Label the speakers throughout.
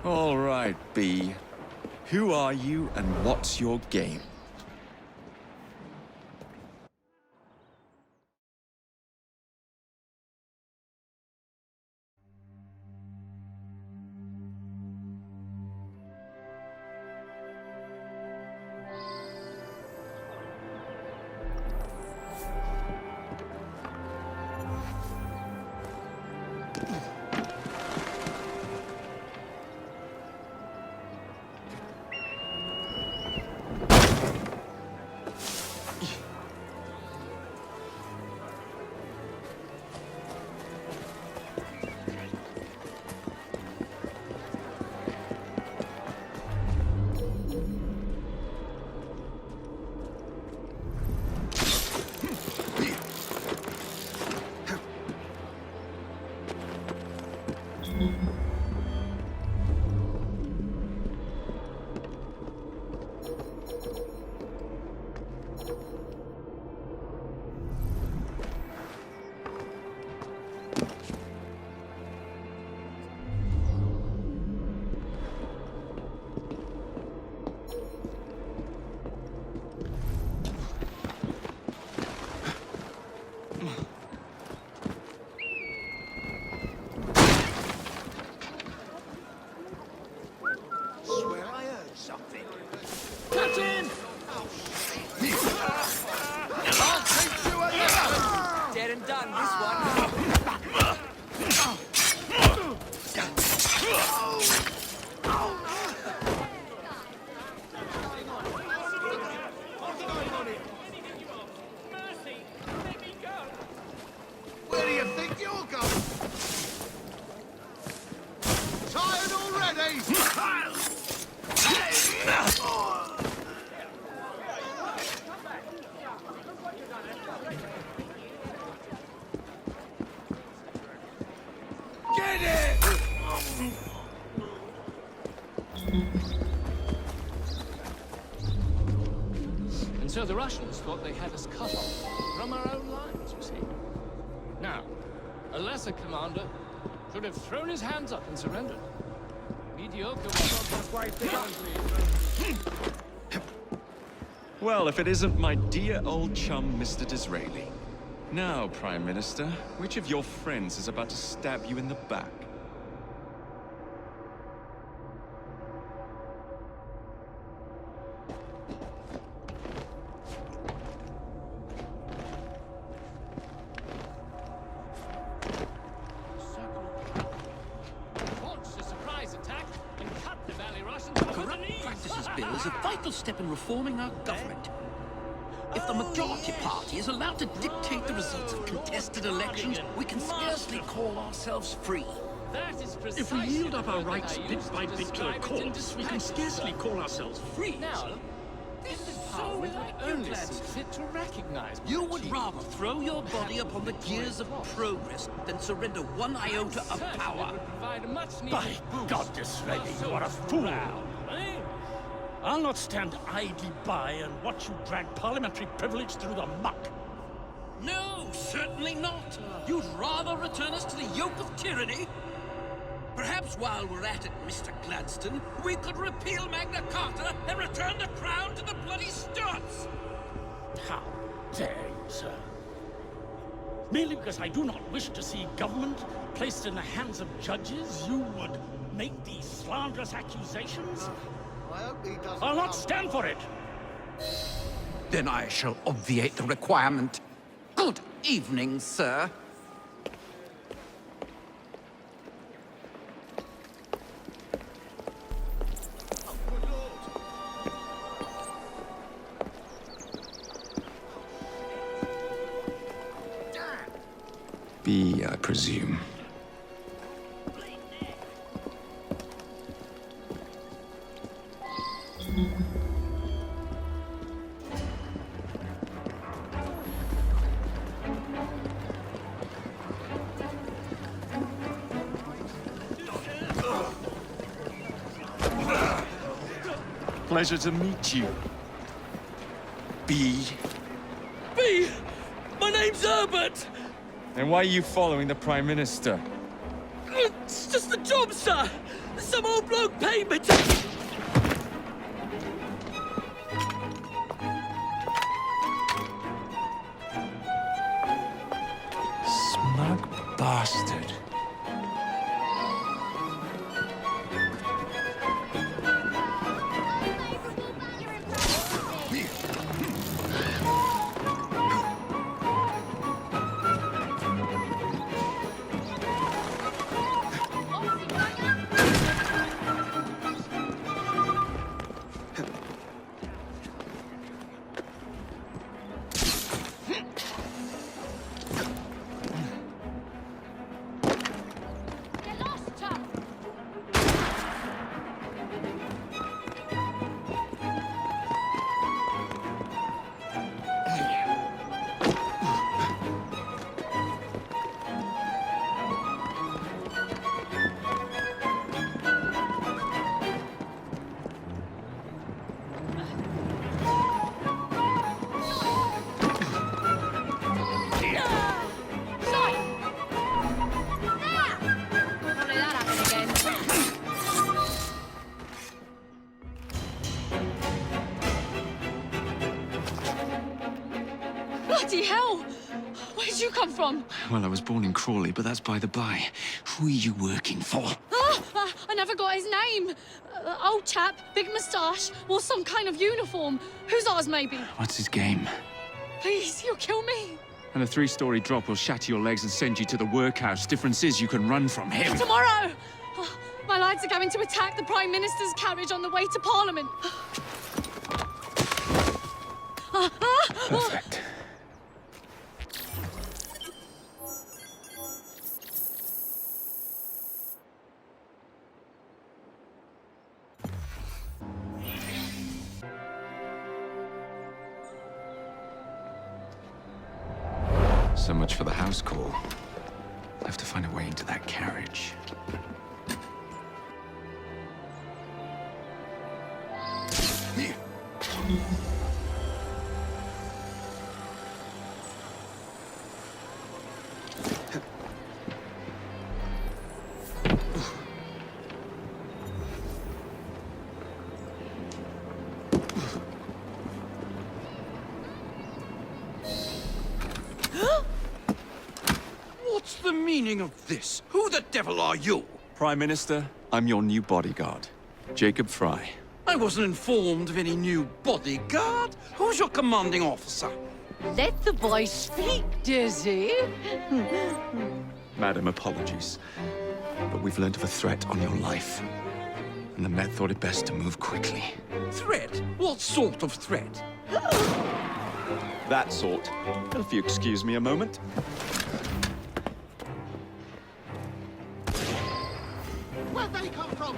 Speaker 1: All right, B. Who are you and what's your game?
Speaker 2: Dead and done, this one.
Speaker 3: Where do you think you're going? Tired already? Get it!
Speaker 4: And so the Russians thought they had us cut off from our own lines, you see. Now, a lesser commander should have thrown his hands up and surrendered. Mediocre
Speaker 1: Well, if it isn't my dear old chum, Mr. Disraeli. Now, Prime Minister, which of your friends is about to stab you in the back?
Speaker 5: Corrupt Practices Bill is a vital step in reforming our government. If the majority party is allowed to dictate the results of contested elections, we can scarcely call ourselves free.
Speaker 6: If we yield up our rights bit by bit to the courts, we can scarcely call ourselves free.
Speaker 4: Now,
Speaker 5: This is
Speaker 4: how
Speaker 5: so
Speaker 4: would I
Speaker 5: inaccurate,
Speaker 4: only
Speaker 5: lads.
Speaker 4: see fit to recognize
Speaker 5: You
Speaker 4: my
Speaker 5: would
Speaker 4: chief.
Speaker 5: rather throw your body upon the gears of progress than surrender one iota of
Speaker 4: Certainly
Speaker 5: power.
Speaker 4: would provide a much-needed
Speaker 6: By
Speaker 4: boost.
Speaker 6: God, Disraeli,
Speaker 4: So
Speaker 6: you are a fool.
Speaker 4: proud, eh?
Speaker 6: I'll not stand idly by and watch you drag parliamentary privilege through the muck.
Speaker 5: No, certainly not. You'd rather return us to the yoke of tyranny? Perhaps while we're at it, Mr. Gladstone, we could repeal Magna Carta and return the crown to the bloody Stuarts!
Speaker 6: How dare you, sir? Merely because I do not wish to see government placed in the hands of judges, you would make these slanderous accusations?
Speaker 3: I hope he doesn't
Speaker 6: I'll not
Speaker 3: come.
Speaker 6: stand for it.
Speaker 5: Then I shall obviate the requirement. Good evening, sir.
Speaker 1: B, I presume. Pleasure to meet you. B.
Speaker 6: B! My name's Herbert!
Speaker 1: And why are you following the Prime Minister?
Speaker 5: It's just the job, sir. Some old bloke paid me to...
Speaker 1: Smug bastard.
Speaker 7: Bloody hell! Where'd you come from?
Speaker 1: Well, I was born in Crawley, but that's by the by. Who are you working for?
Speaker 7: I never got his name. Old chap, big moustache, wore some kind of uniform. Who's ours, maybe?
Speaker 1: What's his game?
Speaker 7: Please, you'll kill me.
Speaker 1: And a 3-story drop will shatter your legs and send you to the workhouse. Difference is you can run from him.
Speaker 7: Tomorrow! My lads are going to attack the Prime Minister's carriage on the way to Parliament.
Speaker 1: Perfect. So much for the house call. I have to find a way into that carriage.
Speaker 5: What's the meaning of this? Who the devil are you?
Speaker 1: Prime Minister, I'm your new bodyguard, Jacob Fry.
Speaker 5: I wasn't informed of any new bodyguard. Who's your commanding officer?
Speaker 2: Let the boy speak, Dizzy.
Speaker 1: Madam, apologies. But we've learned of a threat on your life. And the Met thought it best to move quickly.
Speaker 5: Threat? What sort of threat?
Speaker 1: That sort. If you excuse me a moment.
Speaker 3: Where'd they come from?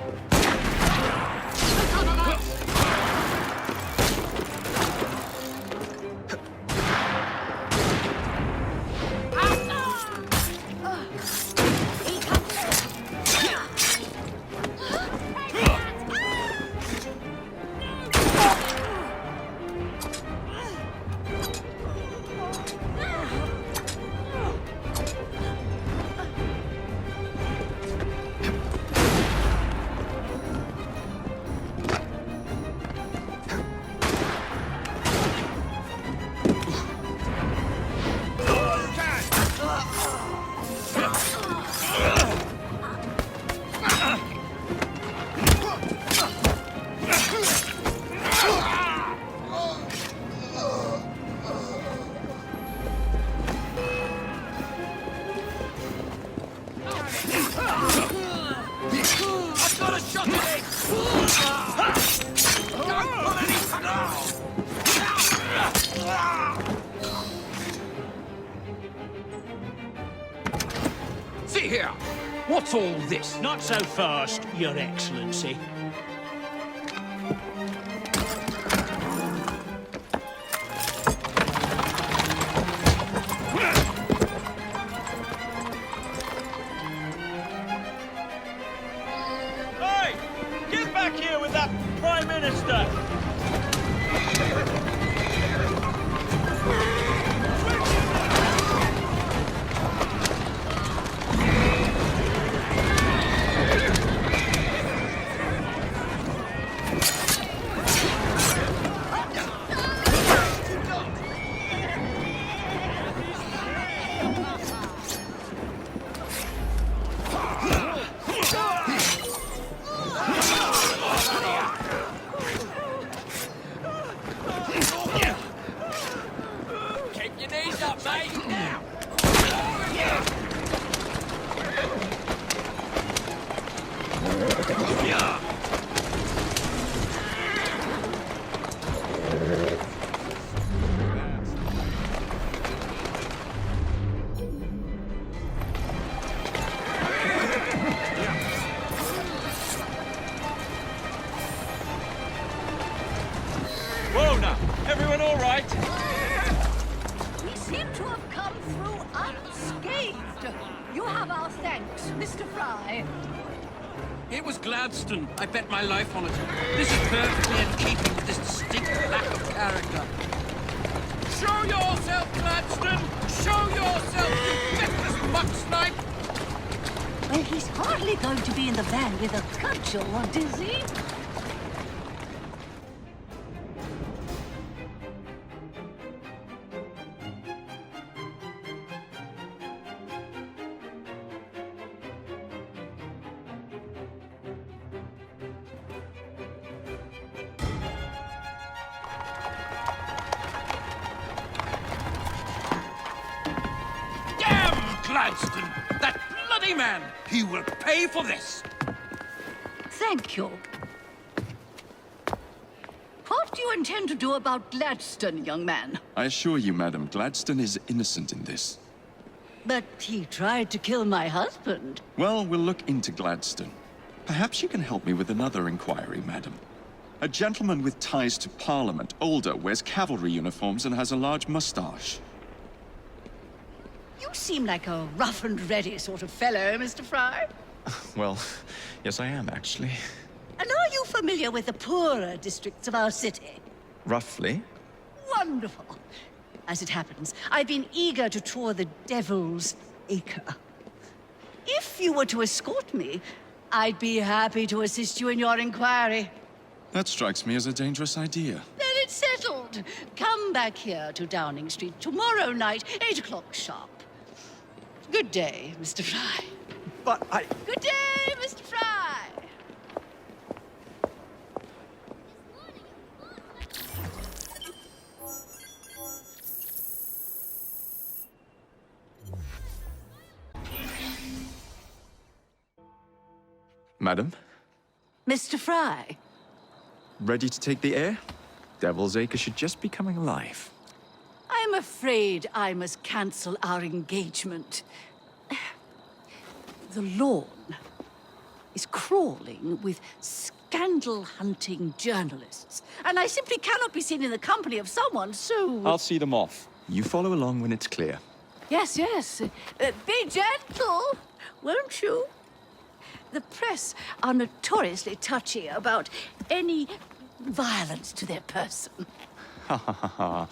Speaker 5: See here. What's all this?
Speaker 6: Not so fast, Your Excellency. Hey! Get back here with that Prime Minister!
Speaker 1: Everyone all right?
Speaker 2: We seem to have come through unscathed. You have our thanks, Mr. Fry.
Speaker 5: It was Gladstone. I bet my life on it. This is perfectly in keeping with this distinct lack of character. Show yourself, Gladstone! Show yourself, you feckless muck snipe!
Speaker 2: Well, he's hardly going to be in the van with a cudgel, is he?
Speaker 5: Damn Gladstone! That bloody man! He will pay for this!
Speaker 2: Thank you. What do you intend to do about Gladstone, young man?
Speaker 1: I assure you, madam, Gladstone is innocent in this.
Speaker 2: But he tried to kill my husband.
Speaker 1: Well, we'll look into Gladstone. Perhaps you can help me with another inquiry, madam. A gentleman with ties to Parliament, older, wears cavalry uniforms and has a large mustache.
Speaker 2: You seem like a rough and ready sort of fellow, Mr. Fry.
Speaker 1: Well, yes I am, actually.
Speaker 2: And are you familiar with the poorer districts of our city?
Speaker 1: Roughly.
Speaker 2: Wonderful. As it happens, I've been eager to tour the Devil's Acre. If you were to escort me, I'd be happy to assist you in your inquiry.
Speaker 1: That strikes me as a dangerous idea.
Speaker 2: Then it's settled. Come back here to Downing Street tomorrow night, 8 o'clock sharp. Good day, Mr. Fry.
Speaker 1: But I...
Speaker 2: Good day, Mr. Fry.
Speaker 1: Madam,
Speaker 2: Mr. Fry.
Speaker 1: ready to take the air? Devil's Acre should just be coming alive.
Speaker 2: I'm afraid I must cancel our engagement. The lawn is crawling with scandal-hunting journalists, and I simply cannot be seen in the company of someone so...
Speaker 1: I'll see them off. You follow along when it's clear.
Speaker 2: Yes, yes. Be gentle, won't you? The press are notoriously touchy about any violence to their person.
Speaker 1: Ha ha ha ha.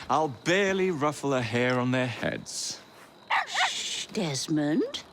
Speaker 1: I'll barely ruffle a hair on their heads.
Speaker 2: Shh, Desmond.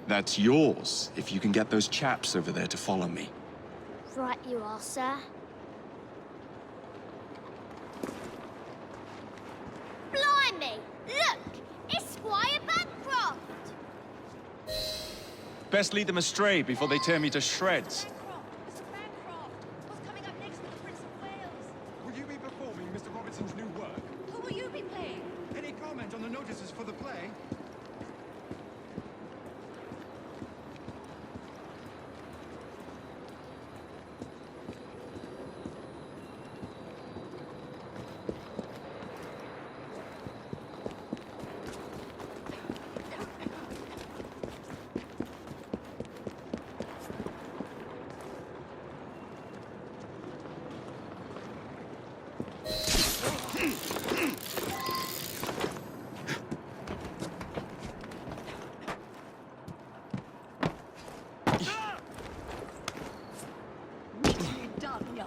Speaker 1: That's yours, if you can get those chaps over there to follow me.
Speaker 8: Right you are, sir. Blimey! Look! It's Squire Bancroft!
Speaker 1: Best lead them astray before they tear me to shreds.
Speaker 8: Mr. Bancroft! What's coming up next with the Prince of Wales?
Speaker 9: Will you be performing Mr. Robertson's new work?
Speaker 2: Who will you be playing?
Speaker 9: Any comment on the notices for the play?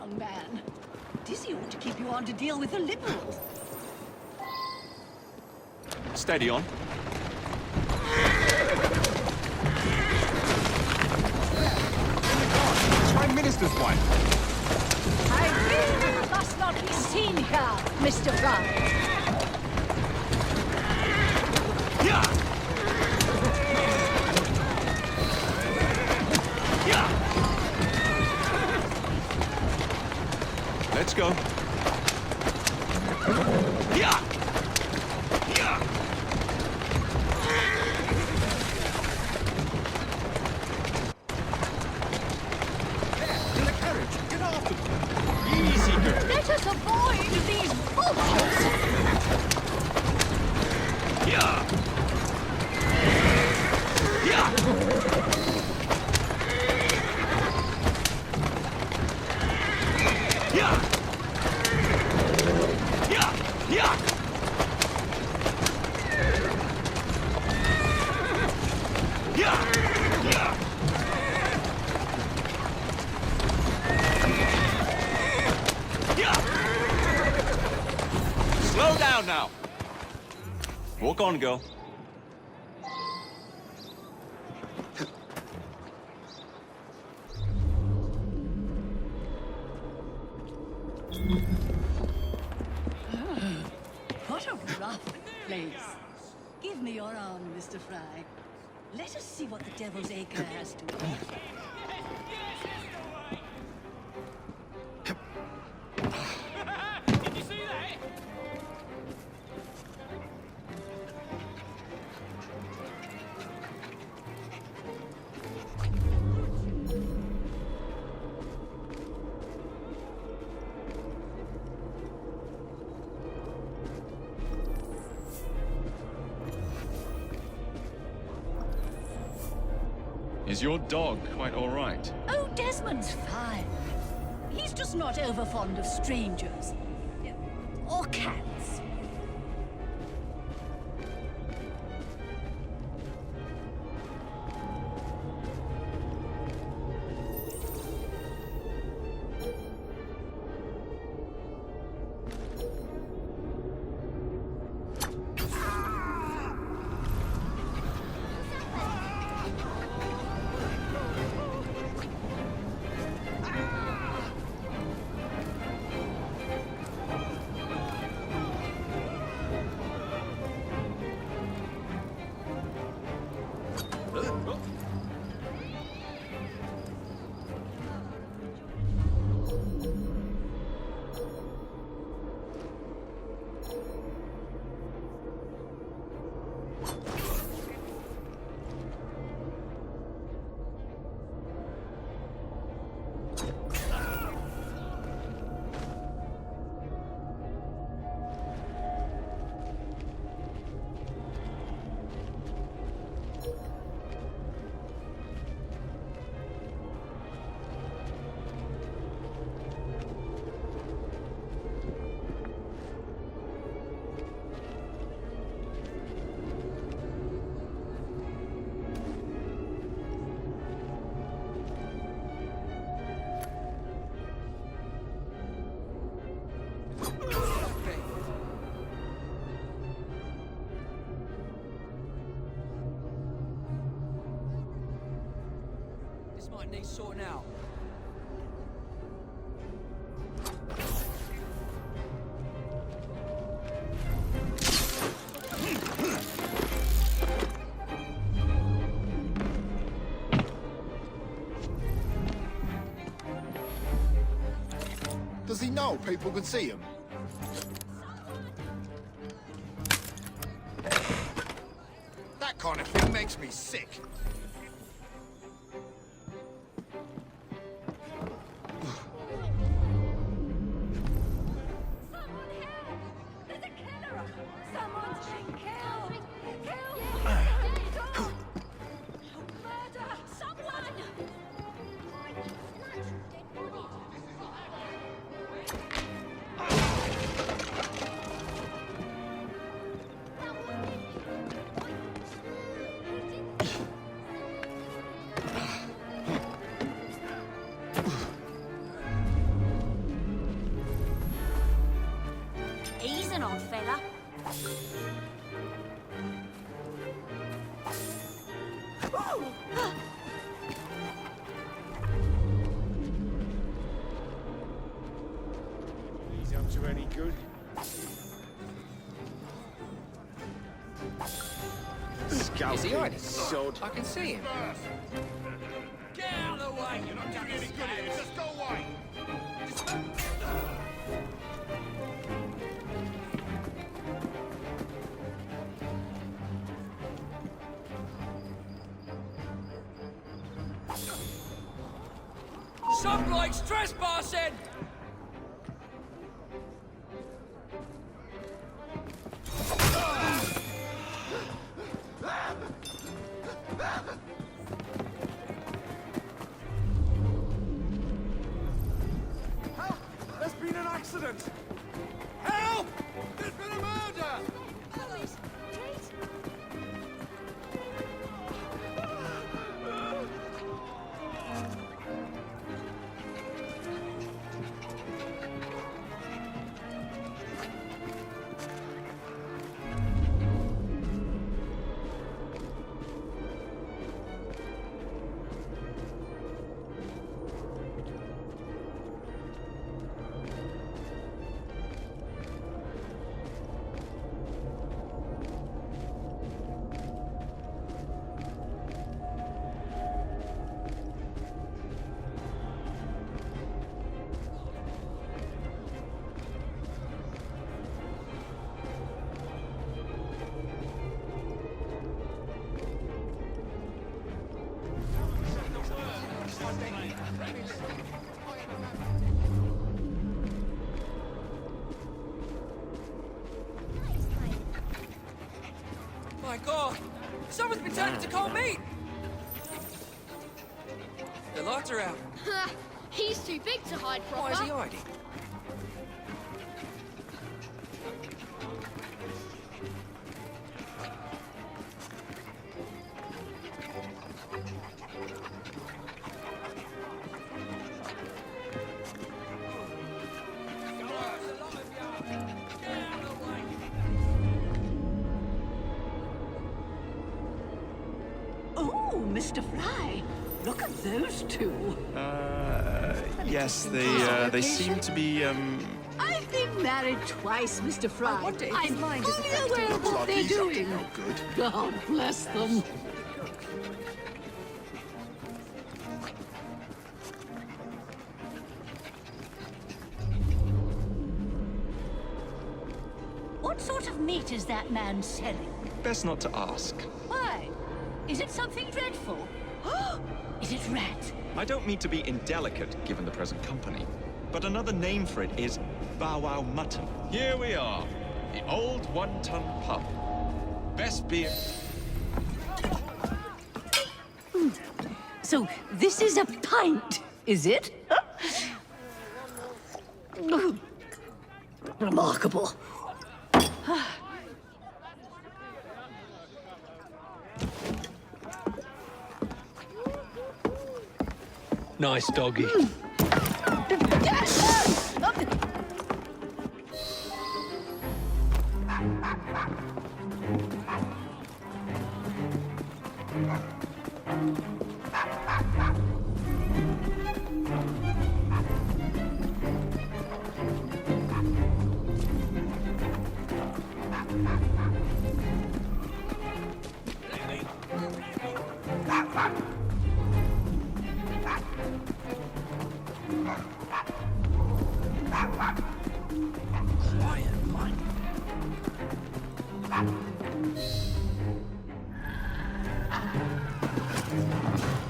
Speaker 2: young man. Dizzy ought to keep you on to deal with the Liberals.
Speaker 1: Steady on.
Speaker 9: Prime Minister's wife.
Speaker 2: I will must not be seen here, Mr. Fry.
Speaker 1: Yeah! Yeah! Let's go. Yeah! Yeah!
Speaker 9: In the carriage. Get after them. Easy, girl.
Speaker 2: Let us avoid these vultures.
Speaker 1: Yeah! Yeah! Yeah! Yeah! Yeah! Yeah! Yeah! Yeah! Slow down now. Walk on, girl.
Speaker 2: What a rough place. Give me your arm, Mr. Fry. Let us see what the Devil's Acre has to offer.
Speaker 4: Did you see that?
Speaker 1: Is your dog quite all right?
Speaker 2: Oh, Desmond's fine. He's just not over fond of strangers. Or cats.
Speaker 5: This might need sorting out.
Speaker 3: Does he know people can see him? That kind of thing makes me sick.
Speaker 8: Someone here! There's a killer! Someone's been killed! Killed! Murder! Someone!
Speaker 9: He's up to any good. Scalping sod.
Speaker 3: I can see him.
Speaker 5: Get out of the way!
Speaker 3: You're not doing any good here. Just go away.
Speaker 5: Some bloke's trespassing!
Speaker 9: Help! There's been an accident!
Speaker 3: Help! There's been a murder!
Speaker 7: Police, Kate?
Speaker 5: My God! Someone's been turned into cold meat! The lights are out.
Speaker 7: He's too big to hide from.
Speaker 5: Why is he hiding?
Speaker 2: Oh, Mr. Fry, look at those two.
Speaker 1: Yes, they seem to be,
Speaker 2: I've been married twice, Mr. Fry.
Speaker 3: wonder if
Speaker 2: I'm
Speaker 3: his mind is
Speaker 2: fully
Speaker 3: affected.
Speaker 2: aware of what
Speaker 3: Like
Speaker 2: they're
Speaker 3: he's up to
Speaker 2: doing.
Speaker 3: no good.
Speaker 2: God bless them. What sort of meat is that man selling?
Speaker 1: best not to ask.
Speaker 2: Why? Is it something dreadful? Is it rat?
Speaker 1: I don't mean to be indelicate, given the present company, but another name for it is Bow Wow Mutton. Here we are, the old one-ton pub. Best beer.
Speaker 2: So this is a pint, is it? Remarkable.
Speaker 10: Nice doggy.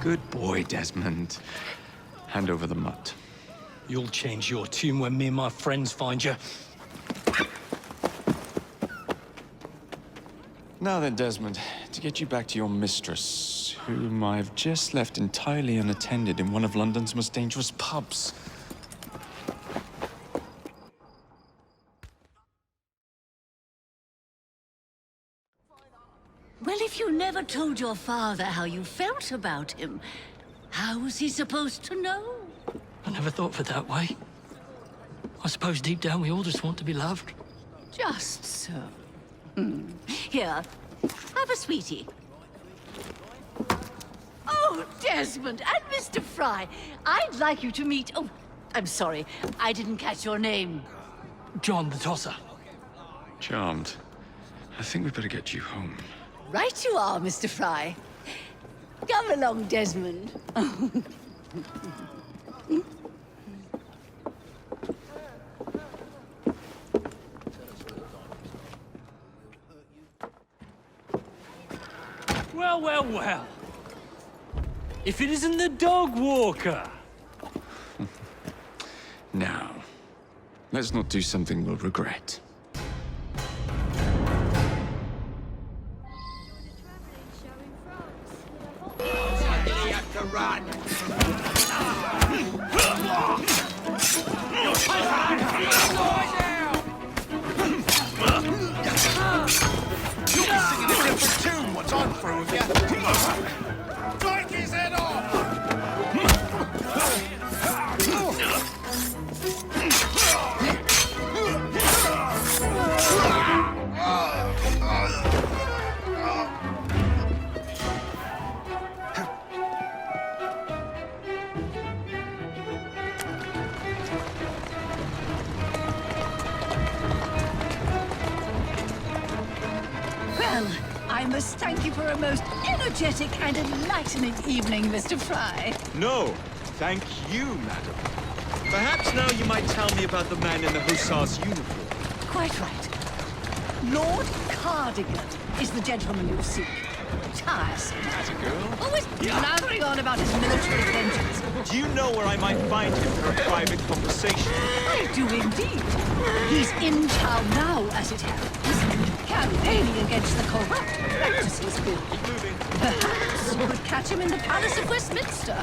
Speaker 1: Good boy, Desmond. Hand over the mutt.
Speaker 10: You'll change your tune when me and my friends find you.
Speaker 1: Now then, Desmond, to get you back to your mistress, whom I've just left entirely unattended in one of London's most dangerous pubs.
Speaker 2: Well, if you never told your father how you felt about him, how was he supposed to know?
Speaker 10: I never thought of it that way. I suppose deep down we all just want to be loved.
Speaker 2: Just so. Here, have a sweetie. Oh, Desmond and Mr. Fry, I'd like you to meet... Oh, I'm sorry, I didn't catch your name.
Speaker 10: John the Tosser.
Speaker 1: Charmed. I think we better get you home.
Speaker 2: Right you are, Mr. Fry. Come along, Desmond.
Speaker 11: Well, well, well. If it isn't the dog walker.
Speaker 1: Now, let's not do something we'll regret.
Speaker 3: You have to run. You'll be singing a different tune once I'm through with you. Strike his head off!
Speaker 2: Well, I must thank you for a most energetic and enlightening evening, Mr. Fry.
Speaker 9: No, thank you, madam. Perhaps now you might tell me about the man in the hussar's uniform.
Speaker 2: Quite right. Lord Cardigan is the gentleman you seek. Tiresome.
Speaker 9: As a girl?
Speaker 2: Always blathering on about his military adventures.
Speaker 9: Do you know where I might find him for a private conversation?
Speaker 2: I do indeed. He's in town now, as it happens, campaigning against the corrupt practices bill.
Speaker 9: Keep moving.
Speaker 2: Perhaps you could catch him in the Palace of Westminster.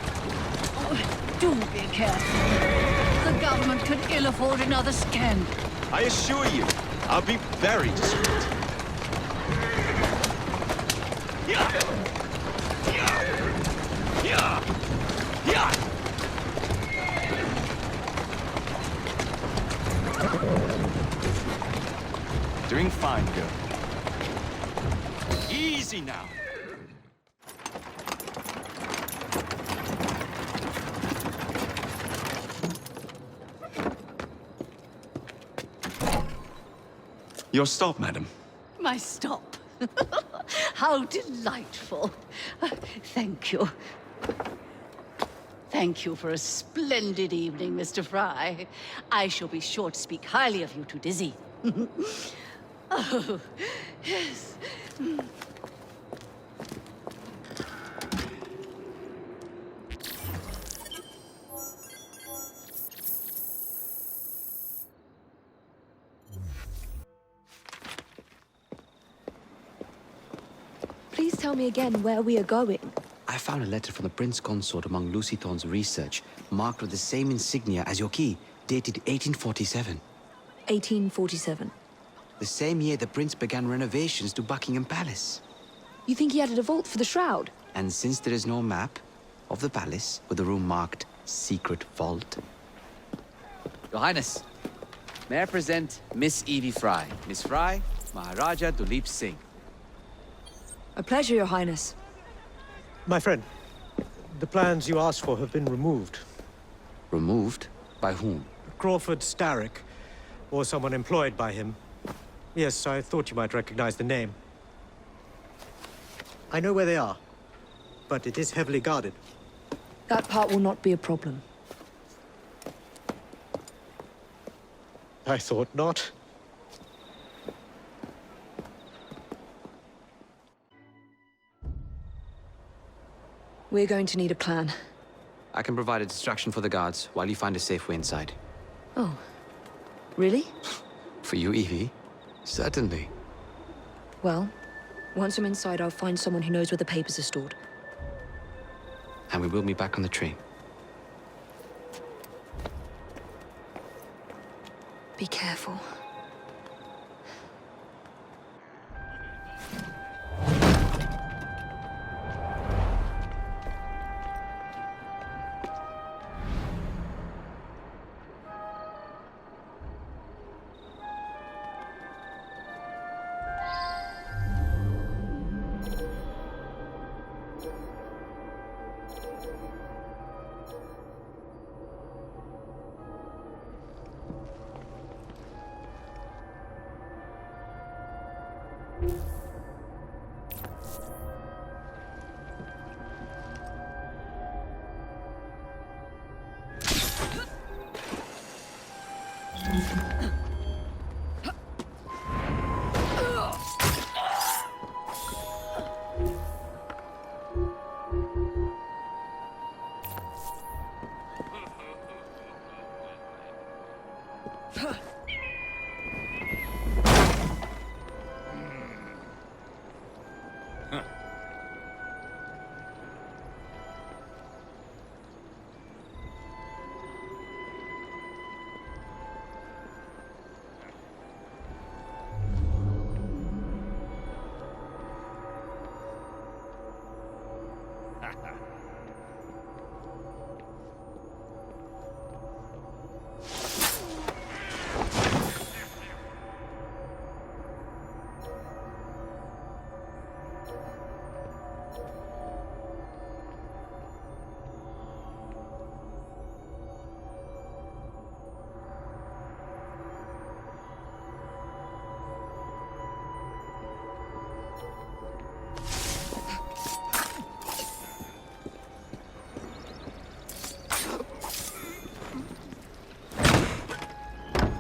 Speaker 2: Oh, do be careful. The government could ill afford another scandal.
Speaker 9: I assure you, I'll be very discreet.
Speaker 1: Doing fine, girl.
Speaker 9: Easy now.
Speaker 1: Your stop, madam.
Speaker 2: My stop. How delightful. Thank you. Thank you for a splendid evening, Mr. Fry. I shall be sure to speak highly of you to Dizzy. Oh, yes.
Speaker 8: Please tell me again where we are going.
Speaker 12: I found a letter from the Prince Consort among Lucy Thorne's research, marked with the same insignia as your key, dated 1847.
Speaker 8: 1847.
Speaker 12: The same year the Prince began renovations to Buckingham Palace.
Speaker 8: You think he added a vault for the shroud?
Speaker 12: And since there is no map of the palace with the room marked Secret Vault...
Speaker 13: Your Highness, may I present Miss Evie Fry. Miss Fry, Maharaja Duleep Singh.
Speaker 8: A pleasure, Your Highness.
Speaker 14: My friend, the plans you asked for have been removed.
Speaker 12: Removed? By whom?
Speaker 14: Crawford Starrick, or someone employed by him. Yes, I thought you might recognize the name. I know where they are, but it is heavily guarded.
Speaker 8: That part will not be a problem.
Speaker 14: I thought not.
Speaker 8: We're going to need a plan.
Speaker 12: I can provide a distraction for the guards while you find a safe way inside.
Speaker 8: Oh. Really?
Speaker 12: For you, Evie? Certainly.
Speaker 8: Well, once I'm inside, I'll find someone who knows where the papers are stored.
Speaker 12: And we will meet back on the train.
Speaker 8: Be careful.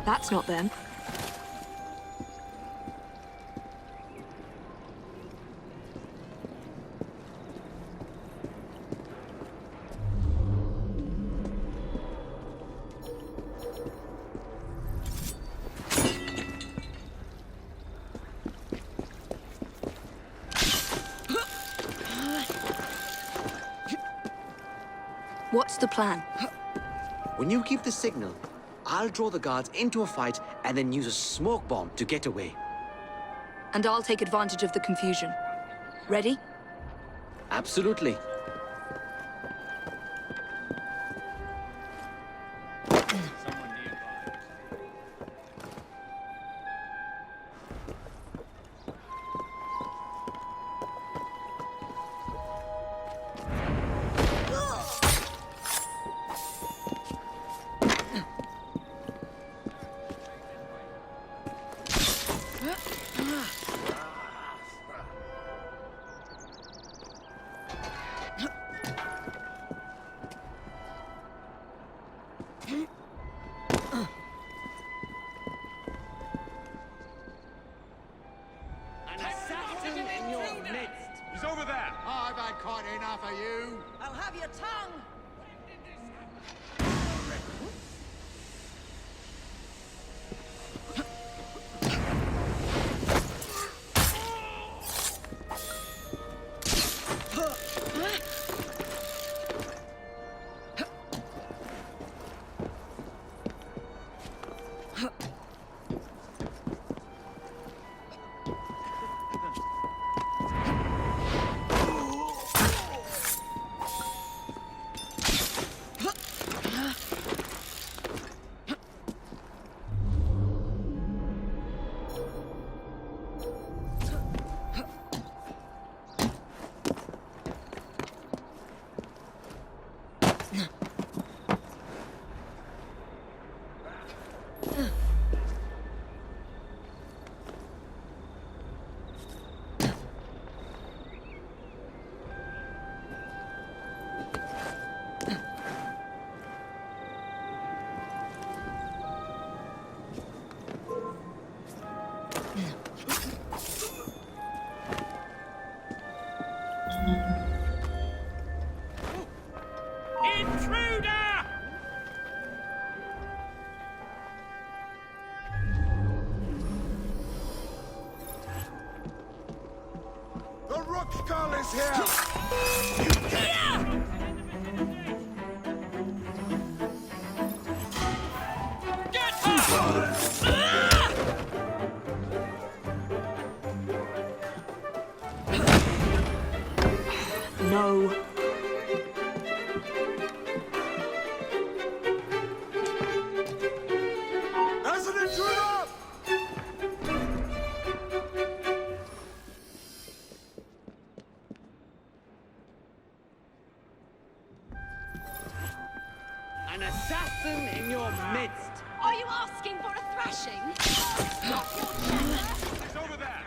Speaker 8: That's not them. What's the plan?
Speaker 12: When you give the signal, I'll draw the guards into a fight and then use a smoke bomb to get away.
Speaker 8: And I'll take advantage of the confusion. Ready?
Speaker 12: Absolutely.
Speaker 3: He's over there! I've had quite enough of you!
Speaker 2: I'll have your tongue!
Speaker 3: The Rook Skull is here!
Speaker 8: No.
Speaker 3: As an intruder!
Speaker 12: An assassin in your midst!
Speaker 7: Are you asking for a thrashing?
Speaker 3: He's over there!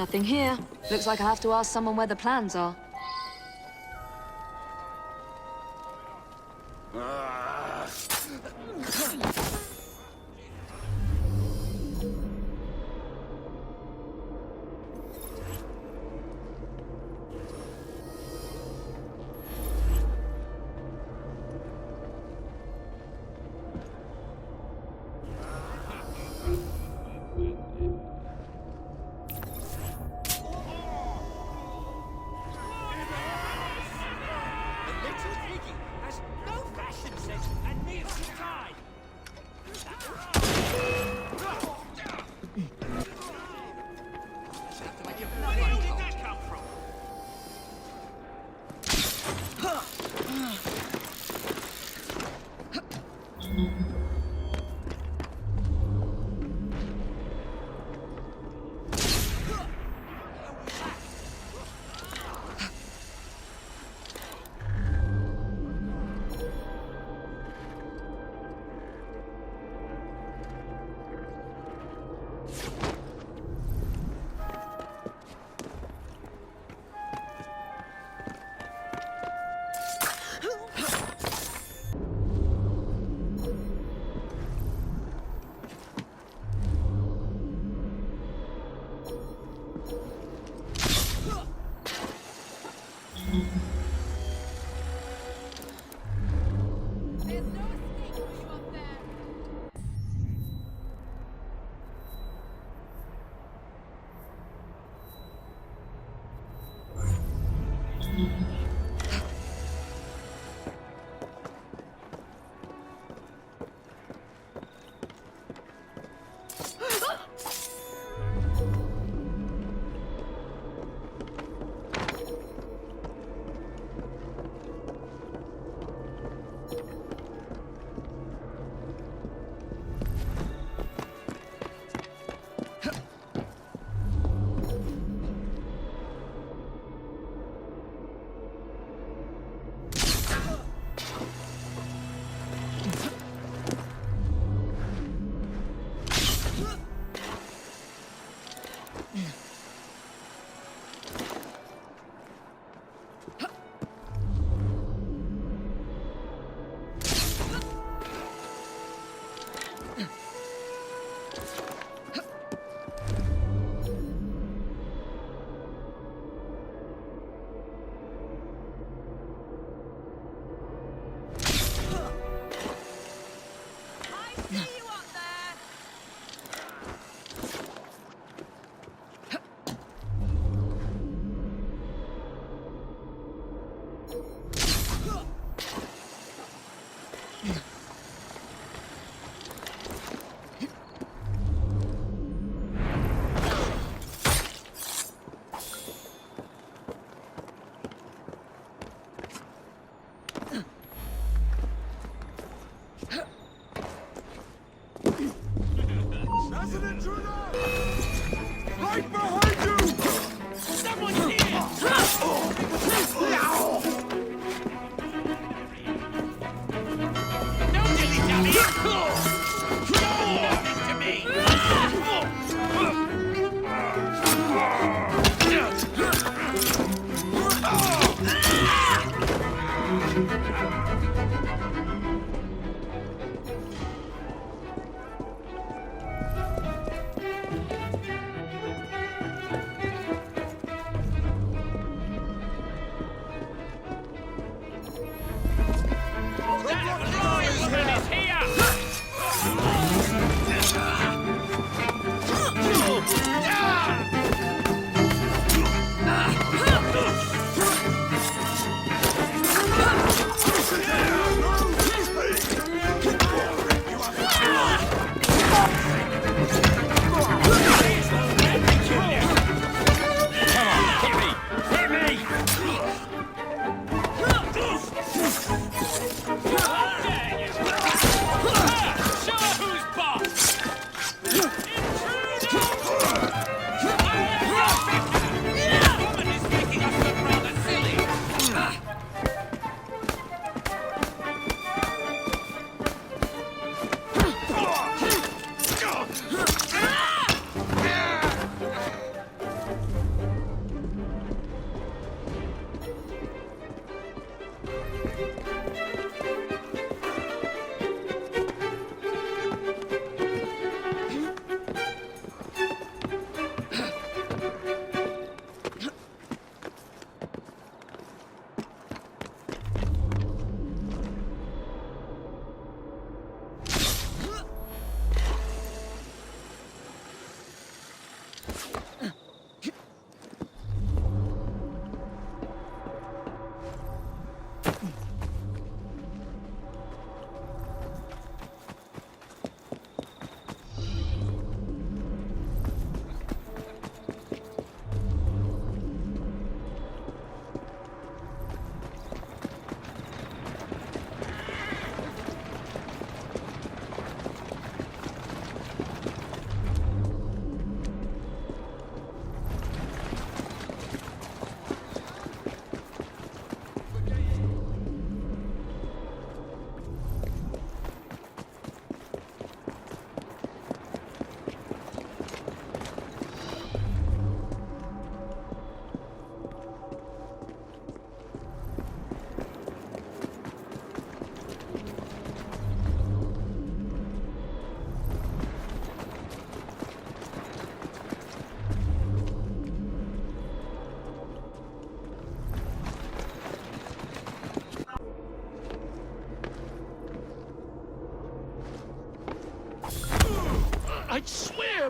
Speaker 8: Nothing here. Looks like I have to ask someone where the plans are.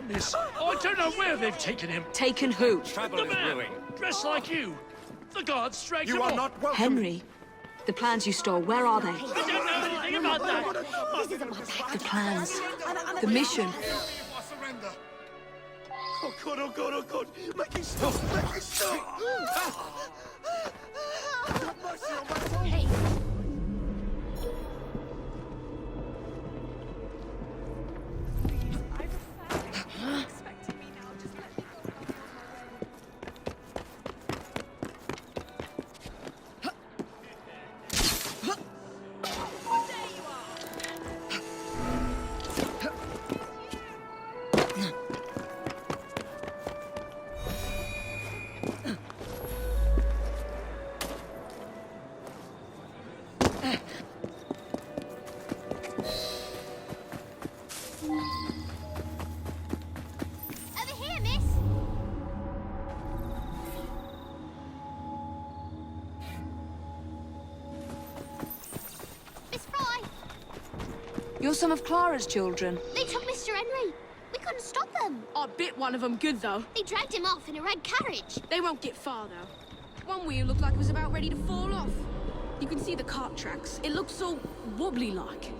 Speaker 6: miss. I don't know where they've taken him.
Speaker 7: Taken who?
Speaker 6: The man, dressed like you. The guards dragged him
Speaker 3: You are
Speaker 6: off.
Speaker 3: not welcome.
Speaker 7: Henry, the plans you stole, where are they?
Speaker 6: I don't know anything about that.
Speaker 7: The plans, the mission.
Speaker 3: Surrender. Oh God, oh God, oh God. Make it stop, make it stop. Have mercy on my soul.
Speaker 8: Hey. Over here, miss. Miss Fry,
Speaker 7: You're some of Clara's children.
Speaker 8: they took Mr. Henry. We couldn't stop them.
Speaker 7: I bit one of them good, though.
Speaker 8: They dragged him off in a red carriage.
Speaker 7: They won't get far, though. One wheel looked like it was about ready to fall off. You can see the cart tracks. It looks so wobbly-like.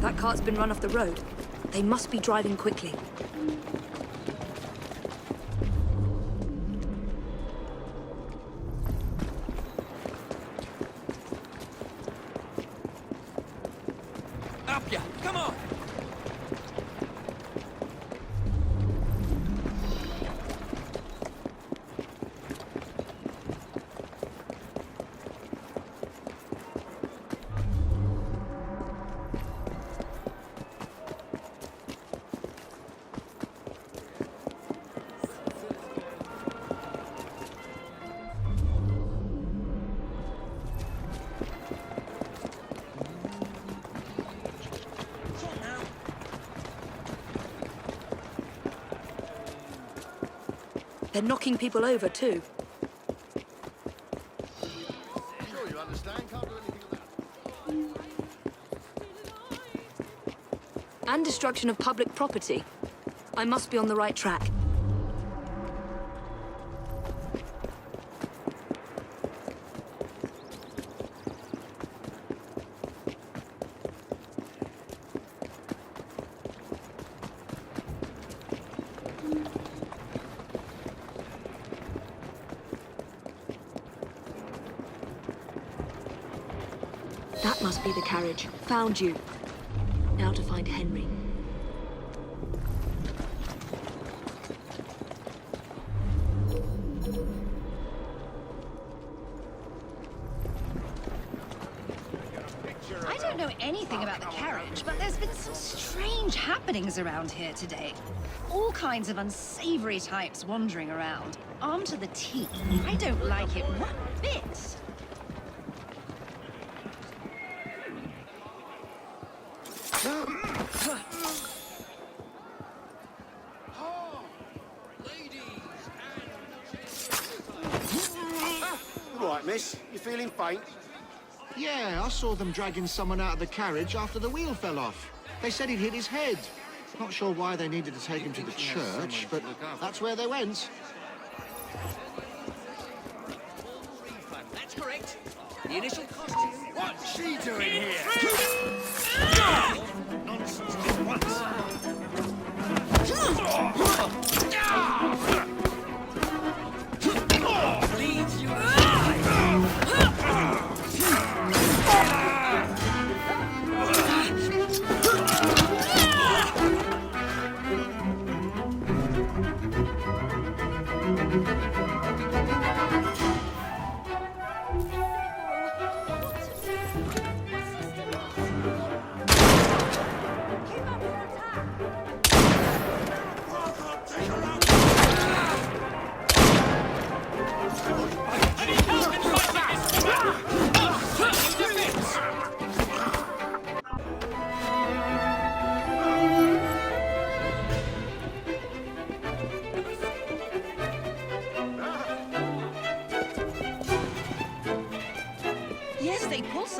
Speaker 7: That cart's been run off the road. They must be driving quickly.
Speaker 13: Up ya! Come on!
Speaker 7: They're knocking people over, too.
Speaker 3: Sure, you understand. Can't do anything about it.
Speaker 7: And destruction of public property. I must be on the right track. That must be the carriage. Found you. Now to find Henry.
Speaker 2: I don't know anything about the carriage, but there's been some strange happenings around here today. All kinds of unsavory types wandering around, armed to the teeth. I don't like it one bit.
Speaker 3: Right, miss. You feeling faint?
Speaker 15: Yeah, I saw them dragging someone out of the carriage after the wheel fell off. They said he'd hit his head. Not sure why they needed to take him to the church, but that's where they went.
Speaker 13: That's correct. The initial costume.
Speaker 3: What's she doing here? Nonsense, at once.
Speaker 5: Leaves you alive!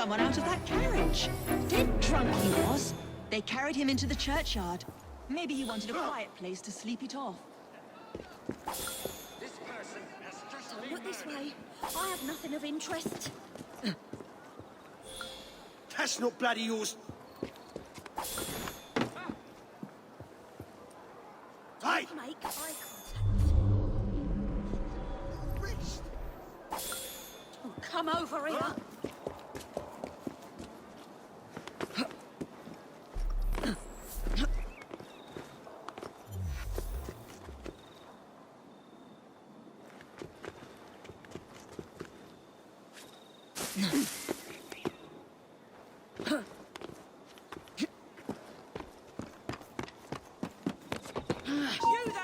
Speaker 16: someone out of that carriage. Dead drunk he was. They carried him into the churchyard. Maybe he wanted a quiet place to sleep it off.
Speaker 5: This person has just
Speaker 8: Don't look this way. I have nothing of interest.
Speaker 3: That's not bloody yours. Hey!
Speaker 8: Make eye contact. Oh, come over here.
Speaker 5: You there!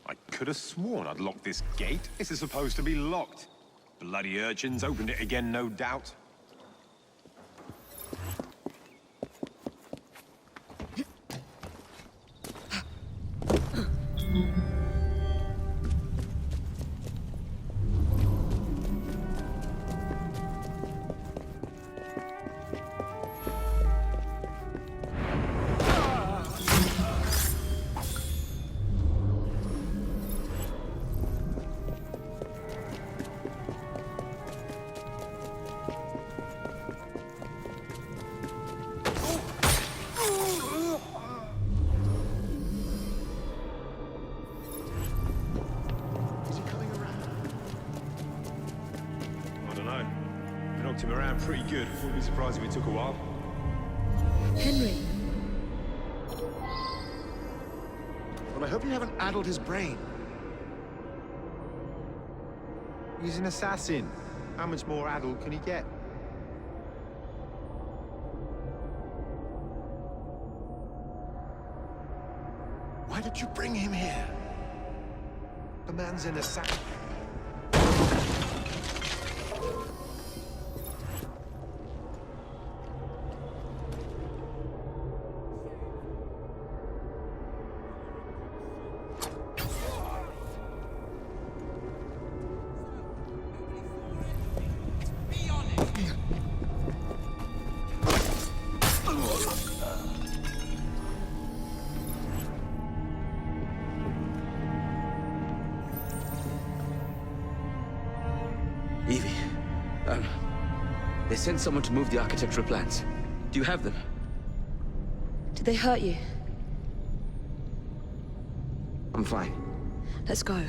Speaker 17: I could have sworn I'd locked this gate. This is supposed to be locked. Bloody urchins opened it again, no doubt. Him around pretty good. Wouldn't be surprised if it took a while.
Speaker 7: Henry.
Speaker 15: Well, I hope you haven't addled his brain.
Speaker 9: He's an assassin. How much more addled can he get?
Speaker 15: Why did you bring him here?
Speaker 9: The man's an assassin.
Speaker 12: Evie, they sent someone to move the architectural plans. Do you have them?
Speaker 7: Did they hurt you?
Speaker 12: I'm fine.
Speaker 7: Let's go.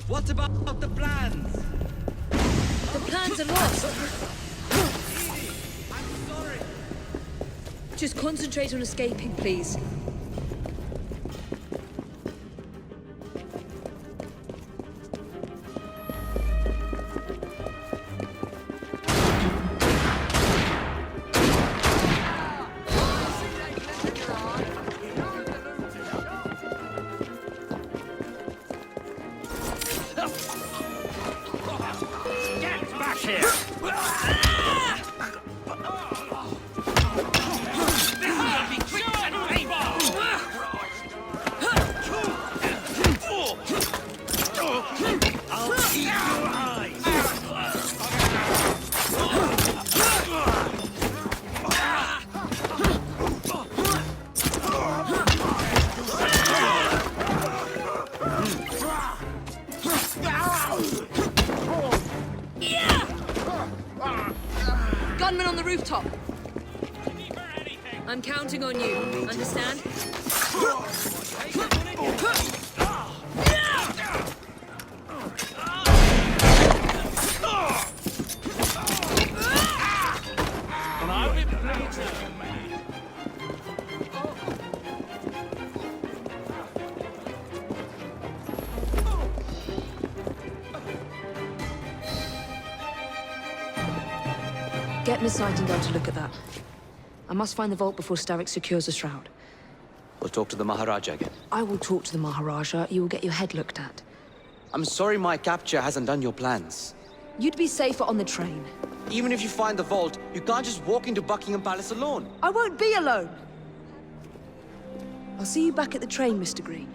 Speaker 13: What about the plans?
Speaker 7: The plans are lost.
Speaker 13: I'm sorry.
Speaker 7: Just concentrate on escaping, please.
Speaker 5: Get back here!
Speaker 7: Gunman on the rooftop. I'm counting on you. Understand?
Speaker 6: I'll be pleased to, mate.
Speaker 18: Get Miss Nightingale to look at that. I must find the vault before Starrick secures the shroud.
Speaker 12: We'll talk to the Maharaja again.
Speaker 18: I will talk to the Maharaja. You will get your head looked at.
Speaker 12: I'm sorry my capture hasn't done your plans.
Speaker 18: You'd be safer on the train.
Speaker 12: Even if you find the vault, you can't just walk into Buckingham Palace alone.
Speaker 18: I won't be alone! I'll see you back at the train, Mr. Green.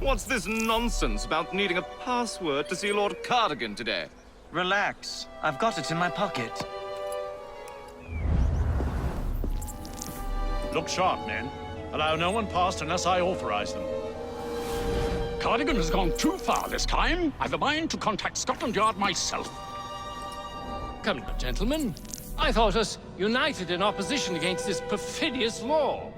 Speaker 9: What's this nonsense about needing a password to see Lord Cardigan today?
Speaker 11: Relax. I've got it in my pocket.
Speaker 6: Look sharp, men. Allow no one past unless I authorize them. Cardigan has gone too far this time. I've a mind to contact Scotland Yard myself.
Speaker 4: Come now, gentlemen. I thought us united in opposition against this perfidious law.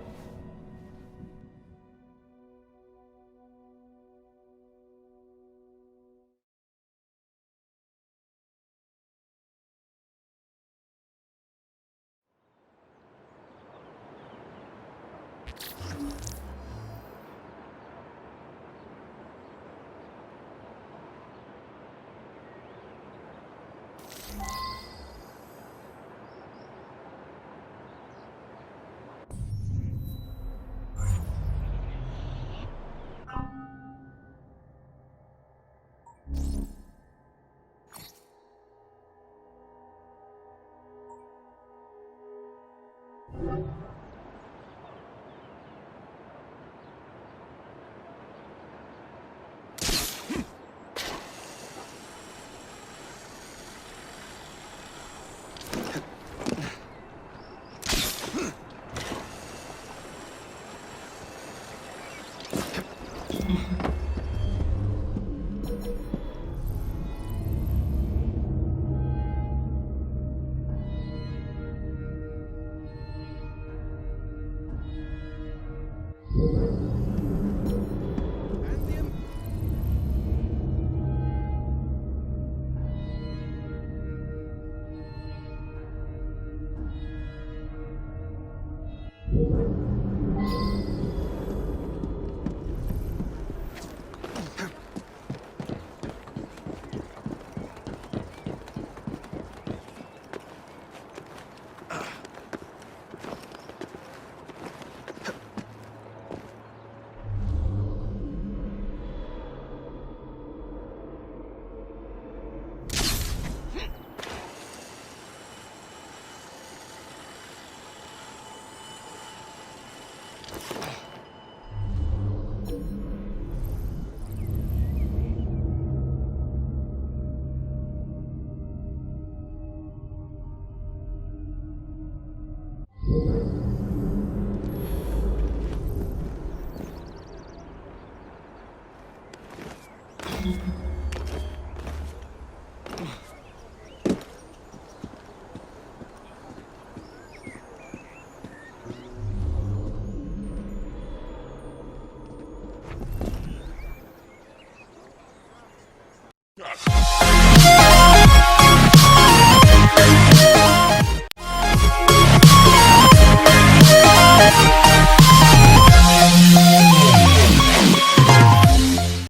Speaker 3: Yeah.